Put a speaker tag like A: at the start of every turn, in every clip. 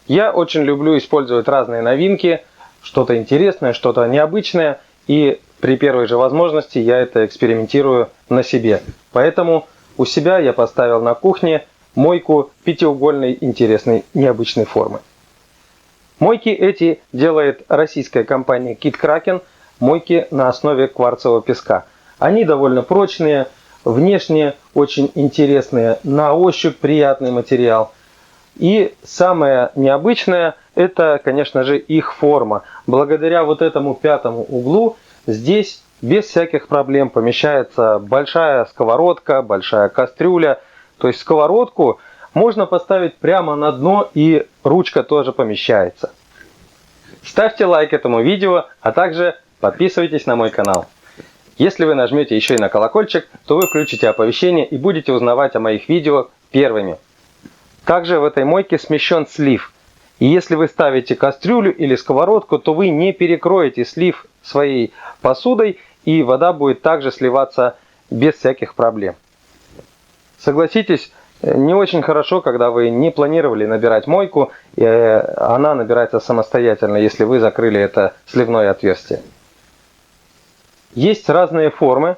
A: Я очень люблю использовать разные новинки, что-то интересное, что-то необычное, и при первой же возможности я это экспериментирую на себе. Поэтому у себя я поставил на кухне мойку пятиугольной интересной необычной формы. Мойки эти делает российская компания KitKraken, мойки на основе кварцевого песка. Они довольно прочные, внешне очень интересные, на ощупь приятный материал. И самое необычное — это, конечно же, их форма. Благодаря вот этому пятому углу здесь без всяких проблем помещается большая сковородка, большая кастрюля. То есть сковородку можно поставить прямо на дно, и ручка тоже помещается. Ставьте лайк этому видео, а также подписывайтесь на мой канал. Если вы нажмете еще и на колокольчик, то вы включите оповещение и будете узнавать о моих видео первыми. Также в этой мойке смещен слив. И если вы ставите кастрюлю или сковородку, то вы не перекроете слив своей посудой, и вода будет также сливаться без всяких проблем. Согласитесь, не очень хорошо, когда вы не планировали набирать мойку, и она набирается самостоятельно, если вы закрыли это сливное отверстие. Есть разные формы.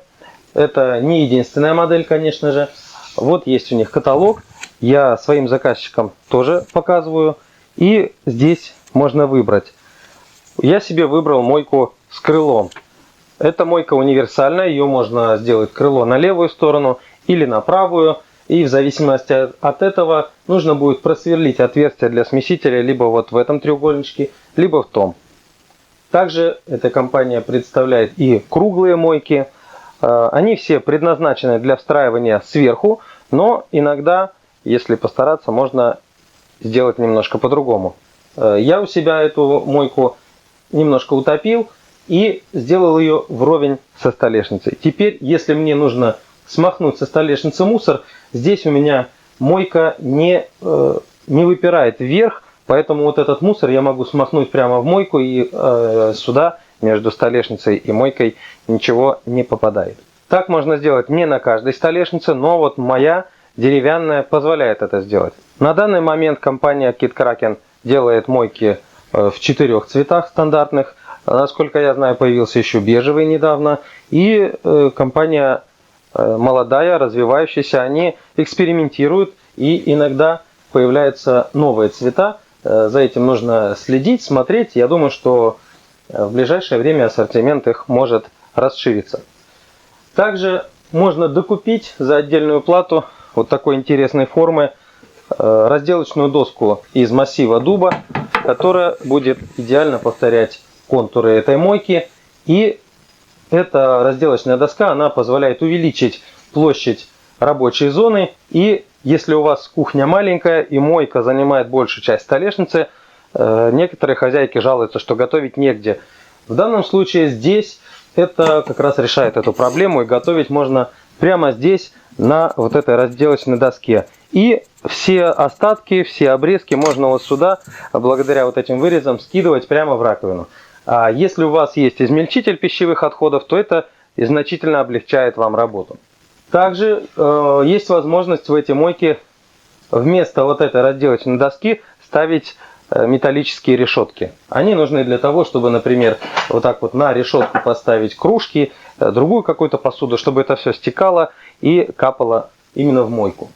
A: Это не единственная модель, конечно же. Вот есть у них каталог. Я своим заказчикам тоже показываю. И здесь можно выбрать. Я себе выбрал мойку с крылом. Эта мойка универсальная. Ее можно сделать крыло на левую сторону или на правую. И в зависимости от этого нужно будет просверлить отверстие для смесителя либо вот в этом треугольничке, либо в том. Также эта компания представляет и круглые мойки. Они все предназначены для встраивания сверху, но иногда, если постараться, можно сделать немножко по-другому. Я у себя эту мойку немножко утопил и сделал ее вровень со столешницей. Теперь, если мне нужно смахнуть со столешницы мусор, здесь у меня мойка не выпирает вверх, поэтому вот этот мусор я могу смахнуть прямо в мойку, и сюда между столешницей и мойкой ничего не попадает. Так можно сделать не на каждой столешнице, но вот моя деревянная позволяет это сделать. На данный момент компания KitKraken делает мойки в 4 цветах стандартных. Насколько я знаю, появился еще бежевый недавно. И компания молодая, развивающаяся, они экспериментируют, и иногда появляются новые цвета. За этим нужно следить, смотреть. Я думаю, что в ближайшее время ассортимент их может расшириться. Также можно докупить за отдельную плату вот такой интересной формы разделочную доску из массива дуба, которая будет идеально повторять контуры этой мойки. И эта разделочная доска, она позволяет увеличить площадь рабочей зоны. И если у вас кухня маленькая и мойка занимает большую часть столешницы, некоторые хозяйки жалуются, что готовить негде. В данном случае здесь это как раз решает эту проблему, и готовить можно прямо здесь, на вот этой разделочной доске. И все остатки, все обрезки можно вот сюда, благодаря вот этим вырезам, скидывать прямо в раковину. А если у вас есть измельчитель пищевых отходов, то это значительно облегчает вам работу. Также есть возможность в эти мойки вместо вот этой разделочной доски ставить металлические решетки. Они нужны для того, чтобы, например, вот так вот на решетку поставить кружки, другую какую-то посуду, чтобы это все стекало и капало именно в мойку.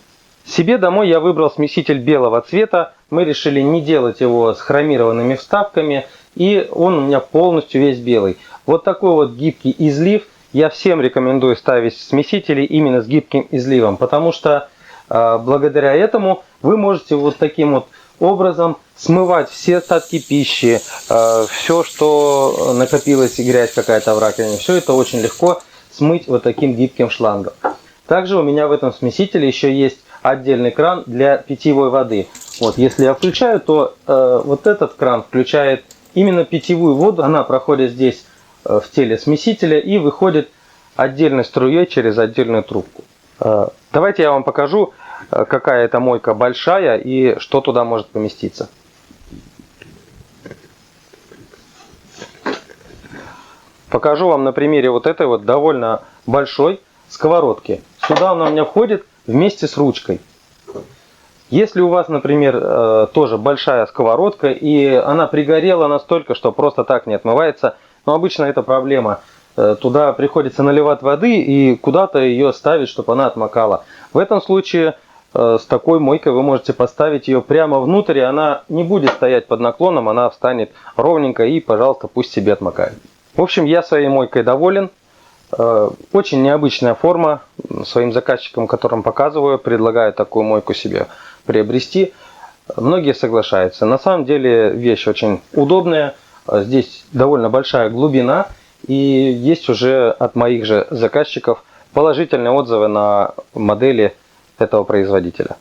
A: Себе домой я выбрал смеситель белого цвета. Мы решили не делать его с хромированными вставками, и он у меня полностью весь белый. Вот такой вот гибкий излив. Я всем рекомендую ставить смесители именно с гибким изливом, потому что благодаря этому вы можете вот таким вот образом смывать все остатки пищи, все, что накопилось, и грязь какая-то в раковине, все это очень легко смыть вот таким гибким шлангом. Также у меня в этом смесителе еще есть отдельный кран для питьевой воды. Вот, если я включаю, то вот этот кран включает именно питьевую воду. Она проходит здесь в теле смесителя и выходит отдельной струей через отдельную трубку. Давайте я вам покажу, какая это мойка большая и что туда может поместиться. Покажу вам на примере вот этой вот довольно большой сковородки. Сюда она у меня входит вместе с ручкой. Если у вас, например, тоже большая сковородка и она пригорела настолько, что просто так не отмывается, но обычно это проблема. Туда приходится наливать воды и куда-то ее ставить, чтобы она отмокала. В этом случае с такой мойкой вы можете поставить ее прямо внутрь, и она не будет стоять под наклоном, она встанет ровненько и, пожалуйста, пусть себе отмокает. В общем, я своей мойкой доволен. Очень необычная форма. Своим заказчикам, которым показываю, предлагаю такую мойку себе приобрести. Многие соглашаются. На самом деле вещь очень удобная. Здесь довольно большая глубина. И есть уже от моих же заказчиков положительные отзывы на модели этого производителя.